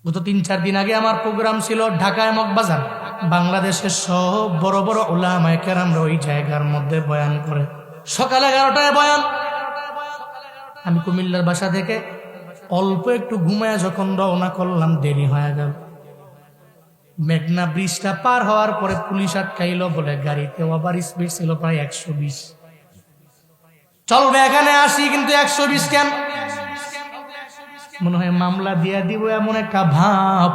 গত ৩-৪ দিন আগে আমার প্রোগ্রাম ছিল ঢাকায় মগবাজার। বাংলাদেশের সব বড় বড় উলামায়ে কেরামরা ওই জায়গার মধ্যে বয়ান করে। সকাল 11টায় বয়ান। আমি কুমিল্লার বাসা থেকে অল্প একটু ঘুমায় যখন রওনা করলাম, দেরি হয়ে গেল। মেঘনা ব্রিজটা পার হওয়ার পরে পুলিশ আটকাইল, বলে গাড়িতে ওভার স্পিড ছিল প্রায় 120। চলবে এখানে আসি, কিন্তু 120 কেন? মনে হয় মামলা দিয়া দিব এমন একটা ভাব।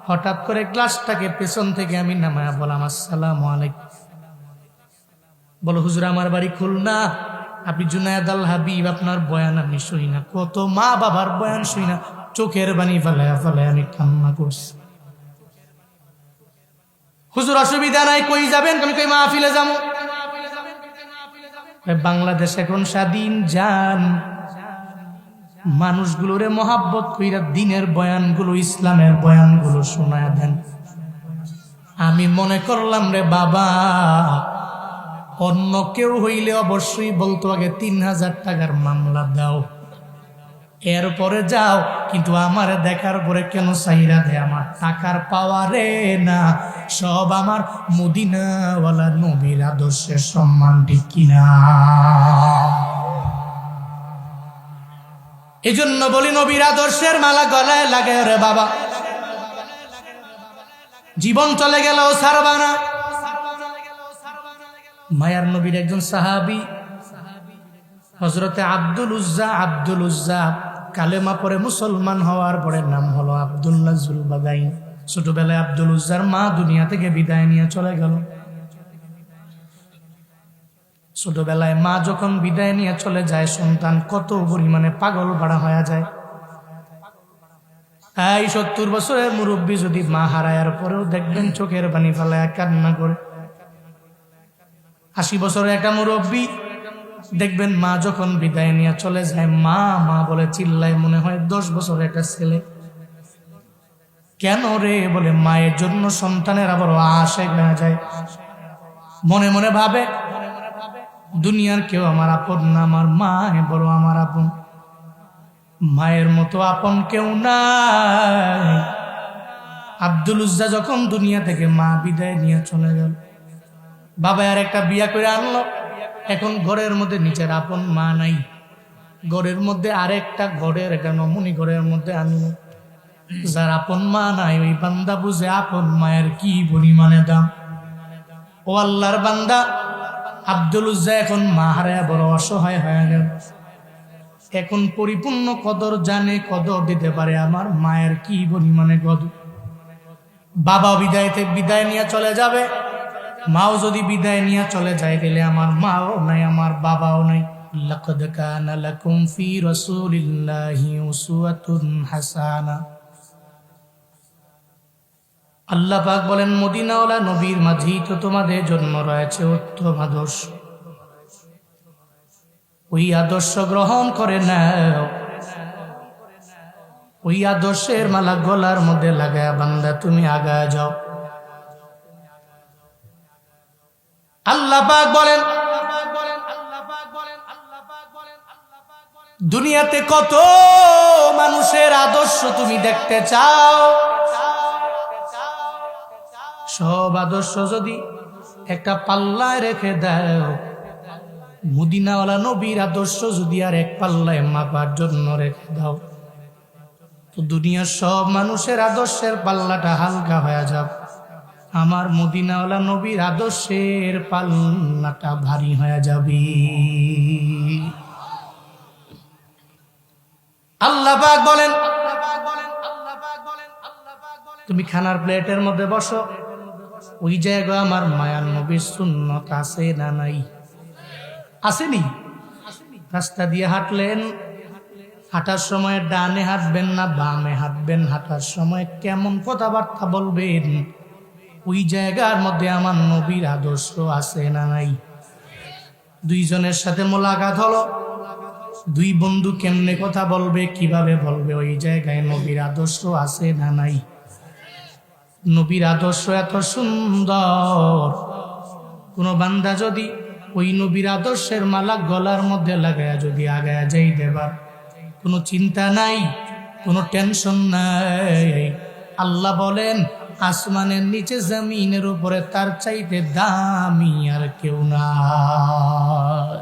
হঠাৎ করে গ্লাসটাকে পেছন থেকে আমি নামায়া বললাম, আসসালামু আলাইকুম। বলো, হুজুর আমার বাড়ি খুলনা, আপনি জুনায়েদ আল হাবিব, আপনার বয়ান আমি শুই না। কত মা বাবার বয়ান শুই না, চোখের বাণী ফেলায় ফেলায় আমি কান্না করছি। হুজুর অসুবিধা নাই, কই যাবেন? আমি কই মাহফিলে যাবো। বাংলাদেশ এখন স্বাধীন, যান মানুষগুলোরে মহাব্বত কইরা দিনের বয়ানগুলো, ইসলামের বয়ানগুলো শোনায় দেন। আমি মনে করলাম রে বাবা, অন্য কেউ হইলে অবশ্যই বলতো আগে 3000 টাকার মামলা দাও, এরপরে যাও। কিন্তু আমারে দেখার পরে কেন চাইরা দেয়? আমার টাকার পাওয়ারে না, সব আমার মদিনাওয়ালা নবীর আদর্শের সম্মান, ঠিক কিনা? এই জন্য বলি, নবীর আদর্শের মালা গলায় লাগে রে বাবা। জীবন চলে গেল ছাড়বা না। মায়ার নবীর একজন সাহাবী হযরতে আব্দুল উজ্জা কালেমা পরে মুসলমান হওয়ার পরে নাম হলো আব্দুল্লাহ জুলবাদাইন। ছোটবেলায় আব্দুল উজ্জার মা দুনিয়া থেকে বিদায় নিয়ে চলে গেল। ছোটবেলায় মা যখন বিদায় নিয়ে চলে যায়, সন্তান কত পরিমাণে পাগল ভাড়া হয়ে যায়। এই 70 বছরের মুরব্বী যদি মা হারায়ার পরেও দেখবেন চোখের পানি ফেলায় কান্না করে। 80 বছরের একটা মুরব্বী দেখবেন মা যখন বিদায় নিয়ে চলে যায়, মা মা বলে চিল্লায়, মনে হয় 10 বছরের একটা ছেলে। কেন রে? বলে মায়ের জন্য সন্তানের আবার আশায় হয়ে যায়। মনে মনে ভাবে, দুনিয়ার কেউ আমার আপন না, আমার মা বড় আমার আপন। মায়ের মতো আপন কেউ নাই। আব্দুল উজ্জা যখন দুনিয়া থেকে মা বিদায় নিয়ে চলে গেল, বাবা আর একটা বিয়া করে আনলো। এখন ঘরের মধ্যে নিচের আপন মা নাই, ঘরের মধ্যে আরেকটা ঘরের একটা নমুনি ঘরের মধ্যে আনলো। যার আপন মা নাই, ওই বান্দা বুঝে আপন মায়ের কি পরিমাণে দাম। ও আল্লাহর বান্দা, আব্দুল উজ্জা এখন মা হারায় বড় অসহায় হয়ে গেল। এখন পরিপূর্ণ কদর জানে, কদর দিতে পারে আমার মায়ের কি পরিমাণে কদর। বাবা বিদায় নিয়ে চলে যাবে, মাও যদি বিদায় নিয়ে চলে যায়, গেলে আমার মাও নাই, আমার বাবাও নাই। লাকাদ কানা লাকুম ফি রাসূলিল্লাহি উসওয়াতুন হাসানা। আল্লাহ পাক বলেন, মদিনাওয়ালা নবীর মাঝেই তো তোমাদের জন্য রয়েছে উত্তম আদর্শ। ওই আদর্শ গ্রহণ করে নাও। ওই আদর্শের মালা গলার মধ্যে লাগায় বান্দা তুমি আগায় যাও। আল্লাহ পাক বলেন, দুনিয়াতে কত মানুষের আদর্শ তুমি দেখতে চাও, সব আদর্শ যদি একটা পাল্লায় রেখে দাও, মদিনাওয়ালা নবীর আদর্শ যদি আর এক পাল্লায় মাপার জন্য রেখে দাও, তো দুনিয়ার সব মানুষের আদর্শের পাল্লাটা হালকা হয়ে যাবে, আমার মদিনাওয়ালা নবীর আদর্শের পাল্লাটা ভারী হয়ে যাবে। আল্লাহ পাক বলেন, তুমি খানার প্লেটের মধ্যে বসো, ওই জায়গায় আমার মায়ার নবীর সুন্নত আছে না নাই? আসেনি? রাস্তা দিয়ে হাঁটলেন, হাঁটার সময় ডানে হাঁটবেন না বামে হাঁটবেন, হাঁটার সময় কেমন কথাবার্তা বলবেন, ওই জায়গার মধ্যে আমার নবীর আদর্শ আছে না নাই? দুইজনের সাথে মোলাকাত হলো, দুই বন্ধু কেমনে কথা বলবে, কিভাবে বলবে, ওই জায়গায় নবীর আদর্শ আছে না নাই? নবীর আদর্শ এত সুন্দর, কোন বান্দা যদি ওই নবীর আদর্শের মালা গলার মধ্যে লাগায়া যদি আগায়া যাইতে পারে, কোনো চিন্তা নাই, কোনো টেনশন নাই। আল্লাহ বলেন আসমানের নিচে জমিনের উপরে তার চাইতে দামি আর কেউ নাই।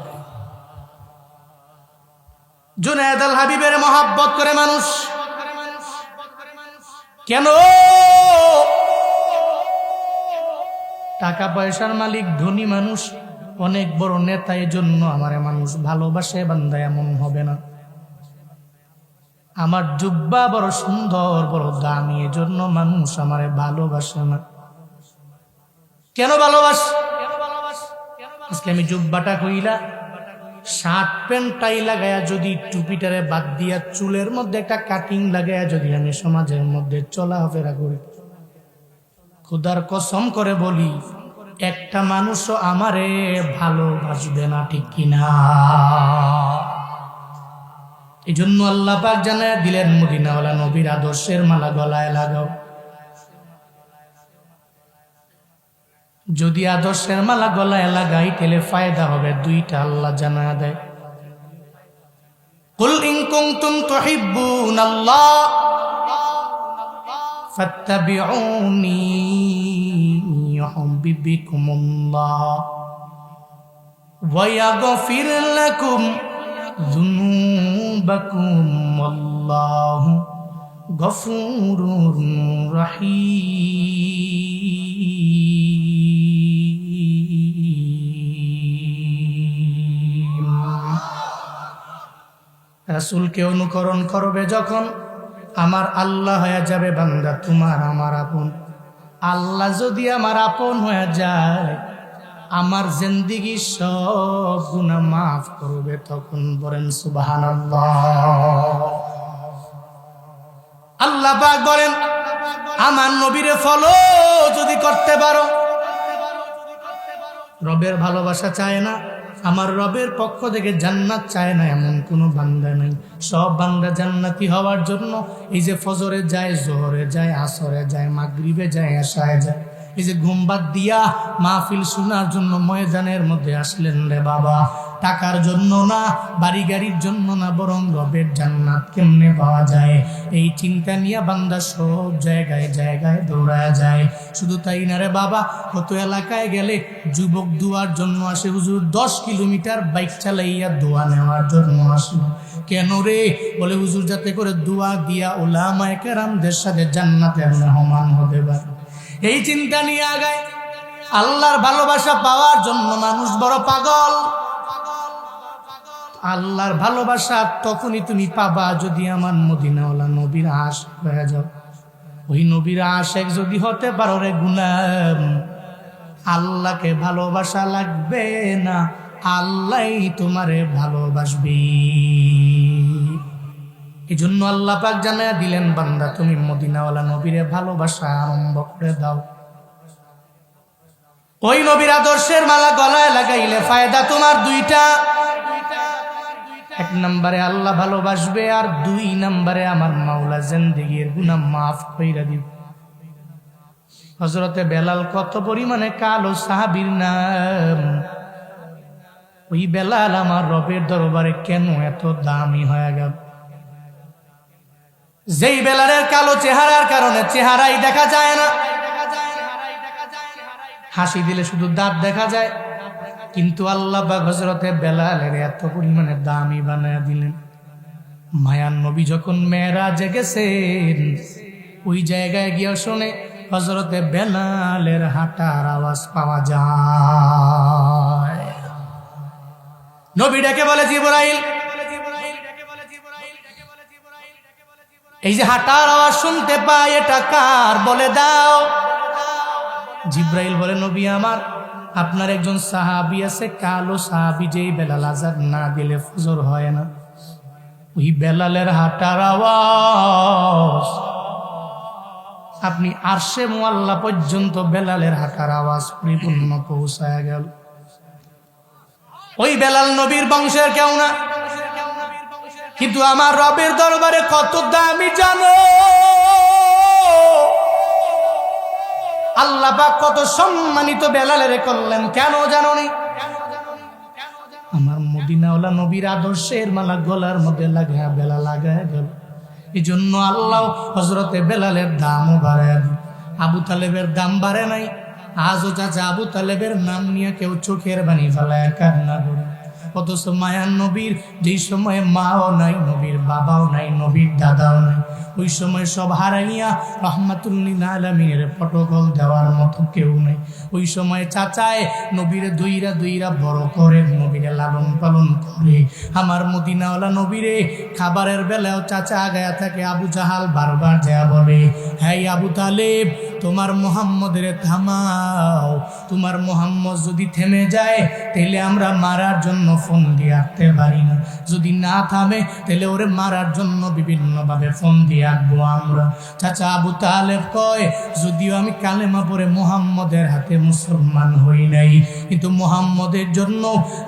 জুনায়েদ আল হাবিবের মহব্বত করে মানুষ কেন? টাকা পয়সার মালিক, ধনী মানুষ, অনেক বড় নেতা, এই জন্য আমারে মানুষ ভালোবাসে। বান্দা এমন হবে না। আমার জুব্বা বড় সুন্দর, বড় দামি, এজন্য মানুষ আমারে ভালোবাসে না। কেন ভালোবাসে? আজকে আমি জুব্বাটা কইলা, শার্ট প্যান্ট টাই লাগায়া যদি টুপিটারে বাদ দিয়া চুলের মধ্যে একটা কাটিং লাগায়া যদি আমি সমাজের মধ্যে চলাফেরা করি, খোদার কসম করে বলি একটা মানুষও আমারে ভালোবাসবে না, ঠিক কিনা? এই জন্য আল্লাহ পাক জানায়া দিলেন মদিনাওয়ালা নবীর আদর্শের মালা গলায় লাগাও। যদি আদর্শের মালা গলায় লাগাই তাহলে ফায়দা হবে দুইটা, আল্লাহ জানায়া দেয়। কুল ইন কুনতুম তুহিব্বুনাল্লাহ ফাত্তাবিউনি ইউহিব্বুকুমুল্লাহ ওয়া ইয়াগফির লাকুম যুনুবাকুম আল্লাহু গফুরুর রহিম। রাসূলকে অনুকরণ করবে যখন, আমার আল্লাহ হয়ে যাবে বান্দা তোমার আমার আপন। আল্লাহ যদি আমার আপন হয়ে যায়, আমার জিন্দেগি সব গুনাহ মাফ করবে। তখন বলেন সুবহানাল্লাহ। আল্লাহ পাক বলেন আমার নবীরে ফলো যদি করতে পারো। রবের ভালোবাসা চায় না, আমার রবের পক্ষ থেকে জান্নাত চায় না এমন কোনো বান্দা নাই। সব বান্দা জান্নাতি হওয়ার জন্য এই যে ফজরে যায়, জোহরে যায়, আসরে যায়, মাগরিবে যায়, এশায় যায়, এই যে ঘুম বাদ দিয়া মাহফিল শোনার জন্য ময়দানের মধ্যে আসলেন রে বাবা, টাকার জন্য না, বাড়ি গাড়ির জন্য না, বরং রবের জান্নাত কেমনে পাওয়া যায় এই চিন্তা নিয়ে বান্দা সব জায়গায় জায়গায় দৌড়ায় যায়। শুধু তাই না রে বাবা, কত এলাকায় গেলে যুবক দোয়ার জন্য আসে, হুজুর 10 কিলোমিটার বাইক চালাইয়া দোয়া নেওয়ার জন্য আসলো। কেন রে? বলে হুজুর যাতে করে দোয়া দিয়া উলামায়ে কেরামদের সাথে জান্নাতের মেহমান হতে পারে। এই চিন্তা নিয়ে আগায়। আল্লাহর ভালোবাসা পাওয়ার জন্য মানুষ বড় পাগল। আল্লাহর ভালোবাসা তখনই তুমি পাবা যদি আমার মদিনাওয়ালা নবীর আশিক হয়ে যাও। ওই নবীর আশিক যদি হতে পারো রে গোলাম, আল্লাহকে ভালোবাসা লাগবে না, আল্লাহই তোমারে ভালোবাসবে। এই জন্য আল্লাহ পাক জানায়া দিলেন বান্দা তুমি মদিনাওয়ালা নবীরে ভালোবাসা আরম্ভ করে দাও। ওই নবীর আদর্শের মালা গলায় লাগাইলে ফায়দা তোমার দুইটা। 1 নম্বরে আল্লাহ ভালোবাসবে, আর 2 নম্বরে আমার মাওলা জিন্দেগীর গুনাহ মাফ কইরা দিবে। হযরতে বেলাল কত পরিমাণে কালো সাহাবীর নাম। ওই বেলাল আমার রবের দরবারে কেন এত দামি হয়ে গেল? যেই বেলালের কালো চেহারার কারণে চেহারাই দেখা যায় না, হাসি দিলে শুধু দাঁত দেখা যায়, কিন্তু আল্লাহ পাক হযরতে বেলালের এত পরিমাণে দামি বানায়া দিলেন। মায়ার নবী যখন মেরাজে গেছেন, ওই জায়গায় গিয়ে শুনে হযরতে বেলালের হাঁটার আওয়াজ পাওয়া যায়। নবী ডেকে বলে জিবরাইল, এই যে হাঁটার আওয়াজ শুনতে পাই এটা কার বলে দাও। জিবরাইল বলে নবী আমার, আপনার একজন সাহাবী আছে, কালো সাহাবী, যেই বেলাল আযান না দিলে ফজর হয় না। ওই বেলালের হাঁটার আওয়াজ আপনি আরশে মুআল্লা পর্যন্ত বেলালের হাঁটার আওয়াজ পরিপূর্ণ পৌঁছায় গেল। ওই বেলাল নবীর বংশের কেউ না, কিন্তু আমার রবের দরবারে কত দামি জানো? আল্লাহ পাক কত সম্মানিত বেলালের করলেন, কেন জানো নি? আমার মদিনাওয়ালা নবীর আদর্শের মালা গলার মধ্যে লাগায় বেলাল লাগায় গেল। এই জন্য আল্লাহ হযরতে বেলালের দামও বাড়ায় দিল। আবু তালেবের দাম বাড়ে নাই। আজও চাচা আবু তালেবের নাম নিয়ে কেউ চোখের পানি ফেলায় কান্না করে। অথচ মায়ার নবীর যেই সময়ে মাও নাই, নবীর বাবাও নাই, নবীর দাদাও নাই, ওই সময় সব হারাইয়া রহমাতুল্লিল আলামিনের প্রটোকল দেওয়ার মতো কেউ নাই। ওই সময় চাচায় নবীরে দুইরা দুইরা বড় করে, নবীরে লালন পালন করে। আমার মদিনাওয়ালা নবীরে খাবারের বেলাও চাচা আগায়া থাকে। আবু জাহাল বারবার যা বলে, হ্যাঁ আবু তালেব, তোমার মোহাম্মদের থামাও, তোমার মোহাম্মদ যদি থেমে যায় তাহলে আমরা মারার জন্য ফোন দিয়ে আঁকতে পারি না, যদি না থামে তাহলে ওরে মারার জন্য বিভিন্নভাবে ফোন দিয়ে আঁকবো আমরা। চাচা আবু তালেব কয়, যদিও আমি কালেমা পড়ে মোহাম্মদের হাতে মুসলমান হই নাই, কিন্তু মোহাম্মদের জন্য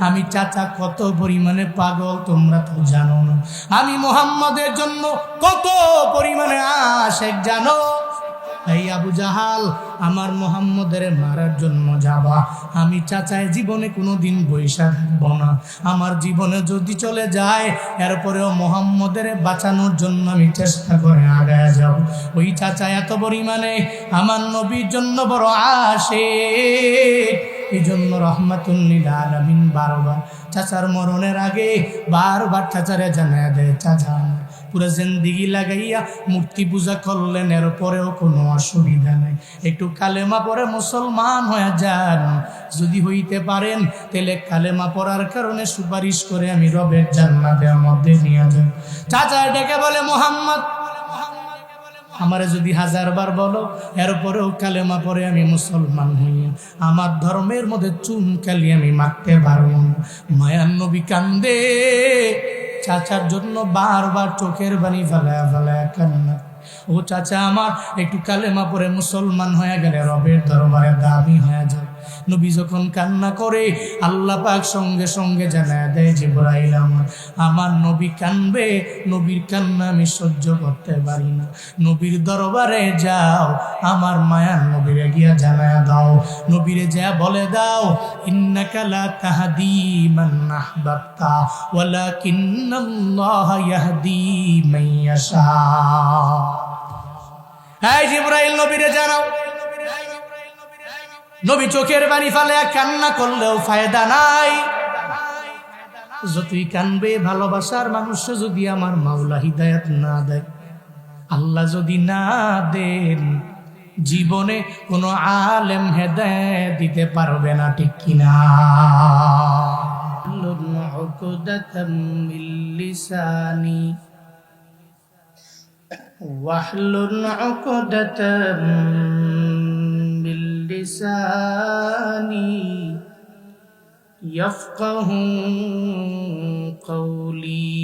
আমি চাচা কত পরিমাণে পাগল তোমরা তো জানো না। আমি মোহাম্মদের জন্য কত পরিমাণে আশেক জানো। এই আবু জাহাল, আমার মোহাম্মদের মারার জন্য যাবা, আমি চাচায় জীবনে কোনোদিন বৈশা থাকবো না। আমার জীবনে যদি চলে যায়, এরপরেও মোহাম্মদের বাঁচানোর জন্য আমি চেষ্টা করে আগায় যাব। ওই চাচা এত পরিমাণে আমার নবীর জন্য বড় আশেক, এই জন্য রহমাতুল্লিল আলামিন বারবার চাচার মরণের আগে বারবার চাচারে জানায় দেয়, চাচা পুরো জিন্দেগি লাগাইয়া মূর্তি পূজা করলেন, এরপরেও কোনো অসুবিধা নাই, একটু কালেমা পড়ে মুসলমান হয়ে যান। যদি হইতে পারেন তাহলে কালেমা পড়ার কারণে সুপারিশ করে আমি রবের জান্নাতের মধ্যে নিয়ে যাব। চাচা ডেকে বলে, মোহাম্মদ আমারে যদি 1000 বার বলো, এরপরেও কালেমা পড়ে আমি মুসলমান হইয়া আমার ধর্মের মধ্যে চুন কালি আমি মারতে পারব না। মায়ার নবী কান্দে, চাচার জন্য বারবার চোখের পানি ফেলায়া ফেলায়া কান্না। ও চাচা আমার, একটু কালেমা পড়ে মুসলমান হয়ে গেলে রবের দরবারে দাবি হয়ে যায়। নবী যখন কান্না করে, আল্লাহ পাক সঙ্গে সঙ্গে জানায় দেয়, জিবরাইল আমার নবী কানবে, নবীর কান্না আমি সহ্য করতে পারি না, নবীর দরবারে যাও, আমার মায়ার নবীরে গিয়া জানায় দাও, নবীরে যা বলে দাও, ইন্নাকা লা তাহদি মান আহবাবতা ওয়ালাকিন্নাল্লাহা ইয়াহদি মান ইয়াশা। এই জিবরাইল নবীরে জানাও। নবী চোখের পানি ফেলে কান্না করলেও ফায়দা নাই। যতই কানবে, ভালোবাসার মানুষ যদি আমার মাওলা হিদায়াত না দেয়, আল্লাহ যদি না দেন, জীবনে কোনো আলেম হেদায়েত দিতে পারবে না, ঠিক কিনা? واحلل عقدة من لساني يفقه قولي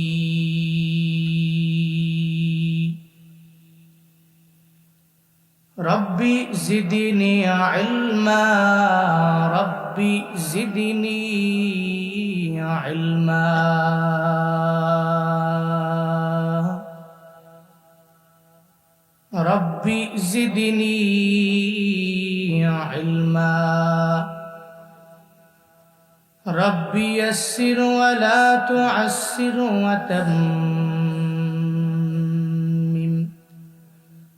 ربي زدني علما ربي زدني علما ربي زدني علما ربي يسر ولا تعسر وتمم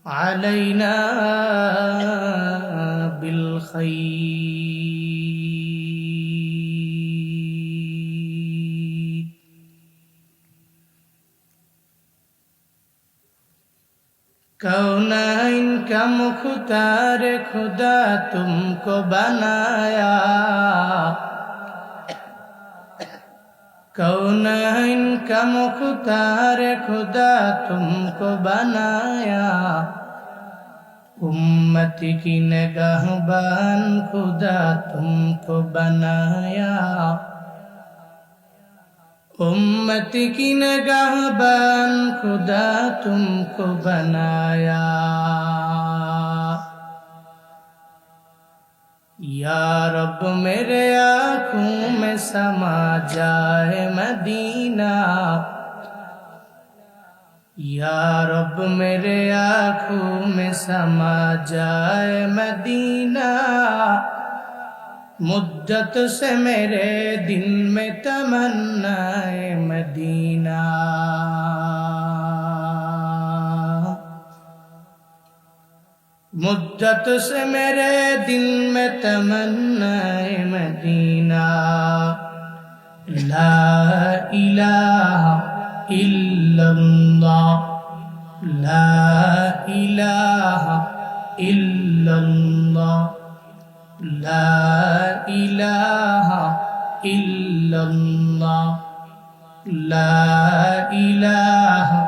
علينا بالخير कौनैन का मुख्तार खुदा तुमको बनाया कौनैन का मुख्तार खुदा तुमको बनाया उम्मत की निगाहबान खुदा तुमको बनाया उम्मत की निगाहबान खुदा तुमको बनाया या रब मेरे आँखों में समा जाए मदीना या रब मेरे आँखों में समा जाए मदीना मुद्दत से मेरे दिल में तमन्नाए मदीना मुद्दत से मेरे दिल में तमन्नाए मदीना ला इलाहा इल्लल्लाह ला इलाहा इल्लल्लाह ला इलाहा इल्लल्लाह ला इलाहा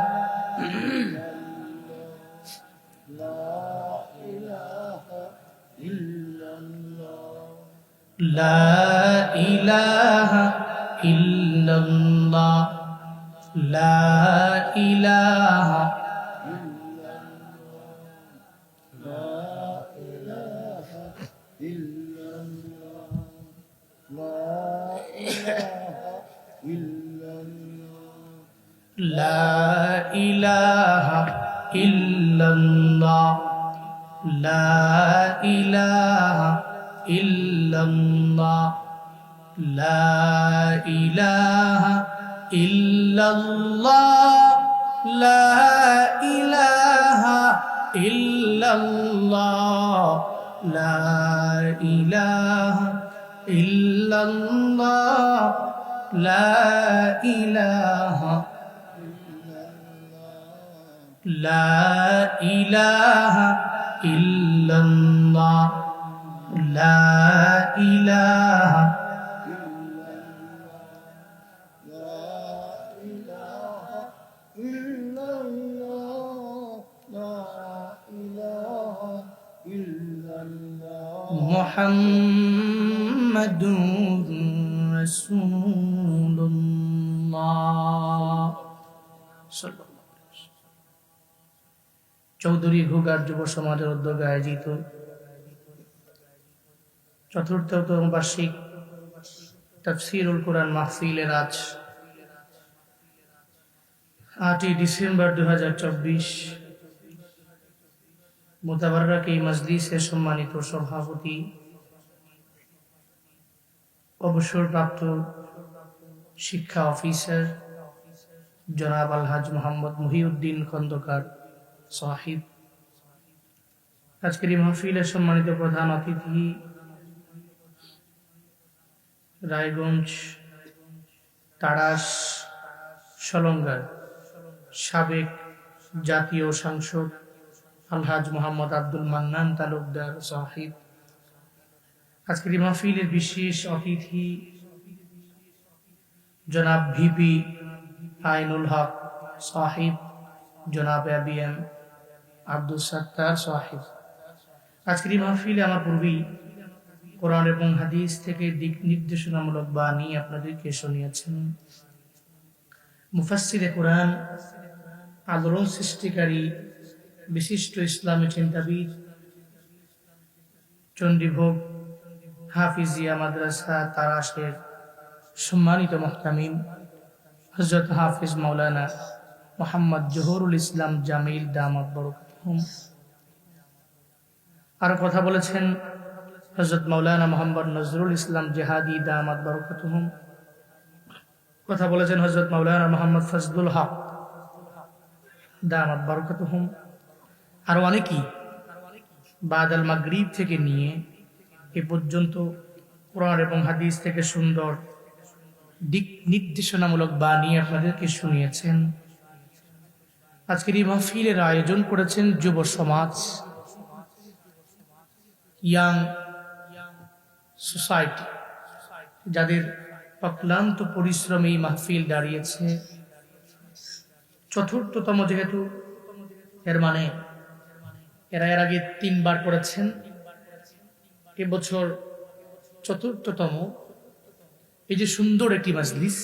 لا إله إلا الله لا إله لا إله إلا الله لا إله إلا الله لا إله إلا الله لا إله إلا الله لا إله إلا الله لا إله لا إله إلا الله لا إله محمد رسول الله صلى الله عليه وسلم চৌধুরী ঘুগার যুব সমাজের উদ্যোগে আয়োজিত চতুর্থতম বার্ষিক তাফসীরুল কুরআন মাহফিলের আজ 8 ডিসেম্বর 2024 মুতাবাররাক এই মজলিসের সম্মানিত সভাপতি অবসরপ্রাপ্ত শিক্ষা অফিসার জনাব আলহাজ মোহাম্মদ মহিউদ্দিন খন্দকার সাহিব, আজকের এই মাহফিলের সম্মানিত প্রধান অতিথি রায়গঞ্জ তাড়াশ সলঙ্গার সাবেক জাতীয় সাংসদ আলহাজ মোহাম্মদ আব্দুল মান্নান তালুকদার সাহিব, আজকের এই মাহফিলের বিশেষ অতিথি জনাব ভিপি আইনুল হক সাহিব, জনাব এবিএম আব্দুল সত্তার সাহিব। আজকের এই মাহফিলে আমার পূর্বেই কোরআন এবং হাদিস থেকে দিক নির্দেশনামূলক বাণী আপনাদেরকে শুনিয়েছেন মুফাসসিরে কোরআন, আলোড়ন সৃষ্টিকারী বিশিষ্ট ইসলামী চিন্তাবিদ, চণ্ডীভোগ হাফিজিয়া মাদ্রাসা তারাশের সম্মানিত মুহতামিম হযরত হাফিজ মাওলানা মোহাম্মদ জহুরুল ইসলাম জামিল দামাত বরকাতুহুম। আর কথা বলেছেন হযরত মাওলানা মোহাম্মদ নজরুল ইসলাম জিহাদি দামাত বরকাতুহুম। কথা বলেছেন হযরত মাওলানা মোহাম্মদ ফজলুল হক দামাত বরকাতুহুম। আর অনেকেই বাদাল মাগরিব থেকে নিয়ে এ পর্যন্ত কোরআন এবং হাদিস থেকে সুন্দর দিক নির্দেশনামূলক বাণী আপনাদেরকে শুনিয়েছেন। আজকের এই মাহফিলের আয়োজন করেছেন যুব সমাজ, ইয়াং সোসাইটি, যাদের অক্লান্ত পরিশ্রমে এই মাহফিল দাঁড়িয়েছে। চতুর্থতম যেহেতু, এর মানে এরা এর আগে 3 বার করেছেন, এবছর চতুর্থতম। এই যে সুন্দর একটি মাজলিস,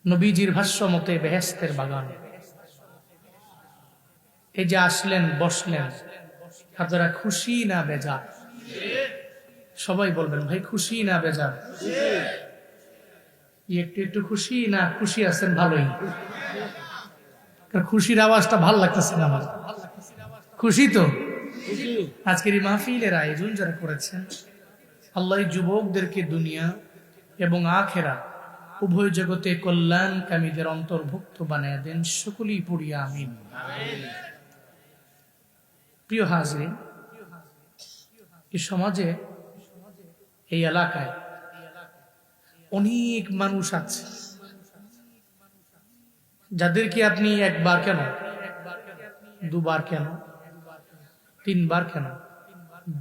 নবীজির ভাষ্য মতে বেহেশতের বাগান। এই যে আসলেন, বসলেন, আপনারা খুশি না বেজার? সবাই বলবেন ভাই খুশি না বেজার? একটু একটু খুশি না খুশি আছেন? ভালোই, খুশির আওয়াজটা ভাল লাগতেছে না আমার। খুশি তো? আজকের এই মাহফিলের আয়োজন যারা করেছেন, আল্লাহ যুবকদেরকে দুনিয়া এবং আখেরা উভয় জগতে কল্যাণকামীদের অন্তর্ভুক্ত বানায় দেন। সকলেই পড়িয়া আমিন। প্রিয় হাজরিন, এই সমাজে, এই এলাকায় অনেক মানুষ আছে যাদেরকে আপনি একবার কেন, দুবার কেন, তিনবার কেন,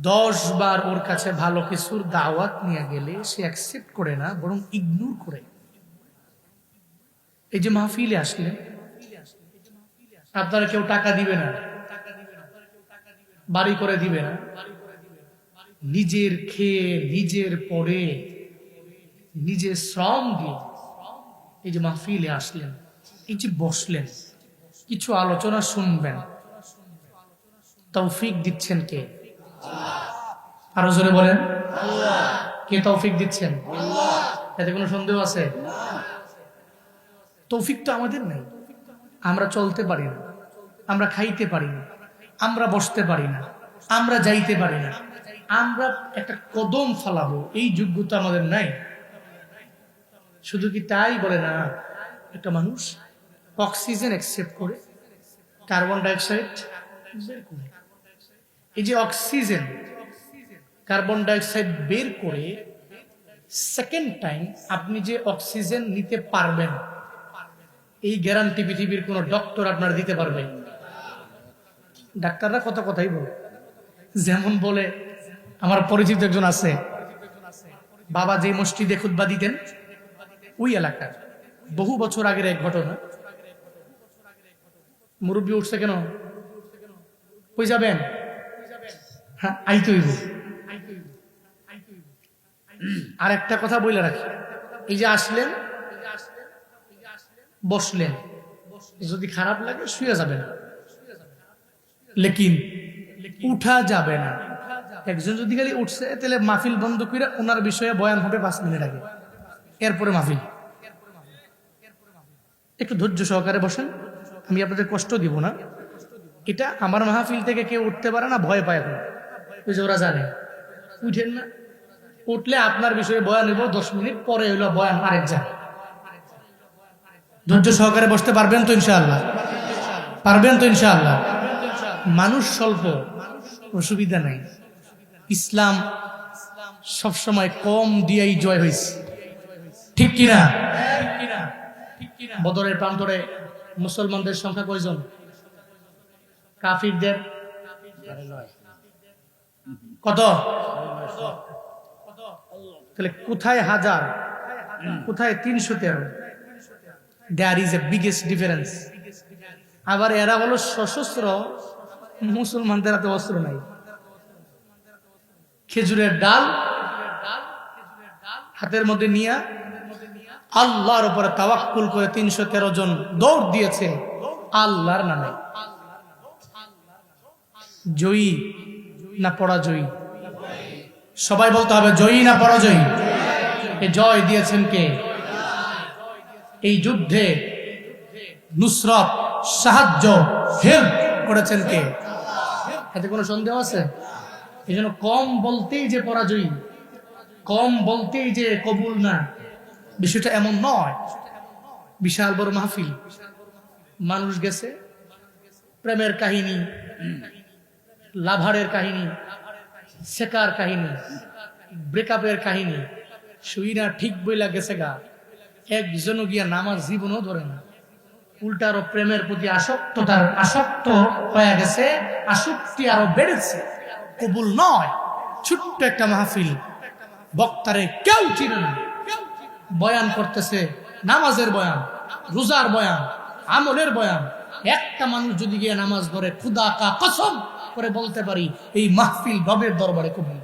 10 বার ওর কাছে ভালো কিছুর দাওয়াত নিয়ে গেলে সে অ্যাকসেপ্ট করে না, বরং ইগনোর করে। এই যে মাহফিলে আসলেন, আপনারা কেউ টাকা দিবে না, বাড়ি করে দিবে না, নিজের খেয়ে, নিজের পরে, নিজের শ্রম দিয়ে এই যে মাহফিলে আসলেন, এই যে বসলেন, কিছু আলোচনা শুনবেন, তৌফিক দিচ্ছেন কে? আরো জোরে বলেন, কে তৌফিক দিচ্ছেন? এতে কোনো সন্দেহ আছে? তৌফিক তো আমাদের নাই। আমরা চলতে পারি না, আমরা খাইতে পারি না, আমরা বসতে পারি না, আমরা যাইতে পারি না, আমরা একটা কদম ফালাবো এই যোগ্যতা আমাদের নাই। শুধু কি তাই বলে না, একটা মানুষ অক্সিজেন অ্যাকসেপ্ট করে, কার্বন ডাইঅক্সাইড বের করে। এই যে অক্সিজেন, কার্বন ডাইঅক্সাইড বের করে সেকেন্ড টাইম আপনি যে অক্সিজেন নিতে পারবেন, এই গ্যারান্টি পৃথিবীর কোন ডক্টর আপনার দিতে পারবে? ডাক্তাররা কত কথাই বলে, যেমন বলে, আমার পরিচিত একজন আছে, বাবা যে মসজিদে খুতবা দিতেন, ওই এলাকার বহু বছর আগের এক ঘটনা। মুরব্বী উঠছে কেন, কই যাবেন? হ্যাঁ, আইতে হইব। আর একটা কথা বলে রাখি, এই যে আসলেন, বসলেন, যদি খারাপ লাগে শুয়ে যাবেন, লেকিন উঠা যাবে না। একজন যদি খালি উঠছে, তাহলে মাহফিল বন্ধ করে ওনার বিষয়ে বয়ান হবে 5 মিনিট আগে, এরপরে মাহফিল। একটু ধৈর্য সহকারে বসেন, আমি আপনাদের কষ্ট দিব না। এটা আমার মাহফিল থেকে কেউ উঠতে পারে না, ভয় পায় না, ওই যে ওরা জানে। উঠেন না, উঠলে আপনার বিষয়ে বয়ান হইব 10 মিনিট পরে, হইলো বয়ান আরেক জায়গায়। ধৈর্য সহকারে বসতে পারবেন তো ইনশাআল্লাহ? পারবেন তো ইনশাআল্লাহ? মানুষ স্বল্প, অসুবিধা নাই। ইসলাম সবসময় কম দিয়েই জয় হয়েছে, ঠিক কিনা? বদরের প্রান্তরে মুসলমানদের সংখ্যা কয়জন? কাফিরদের কত? তাহলে কোথায় 1000, কোথায় 313? There is a biggest difference. আবার এরা হলো সশস্ত্র, মুসলমানদের হাতে অস্ত্র নাই। খেজুরের ডাল হাতের মধ্যে নিয়ে আল্লাহর উপরে তাওয়াক্কুল করে 313 জন দৌড় দিয়েছে আল্লাহর নামে। জয়ী না পরাজয়ী? সবাই বলতে হবে, জয়ী না পরাজয়ী? এই জয় দিয়েছেন কে? এই যুদ্ধে নুসরত, সাহায্য, হেল্প করেছেন কে? এতে কোনো সন্দেহ আছে? এই জন্য কম বলতেই যে পরাজয়ী, কম বলতেই যে কবুল না, বিষয়টা এমন নয়। বিশাল বড় মাহফিল, মানুষ গেছে, প্রেমের কাহিনী, লাভারের কাহিনী, শেখার কাহিনী, ব্রেকআপের কাহিনী, শুইনা ঠিক বইলা গেছে গা। একজনও গিয়া নামাজ জীবনও ধরে না, উল্টা আরো প্রেমের প্রতি আসক্ত হয়ে গেছে, আসক্তি আরো বেড়েছে। কবুল নয়। ছোট্ট একটা মাহফিল, বক্তারে কেউ চিনে না, বয়ান করতেছে নামাজের বয়ান, রোজার বয়ান, আমলের বয়ান। একটা মানুষ যদি গিয়ে নামাজ ধরে, খুদা কা কসম করে বলতে পারি, এই মাহফিল রবের দরবারে কবুল।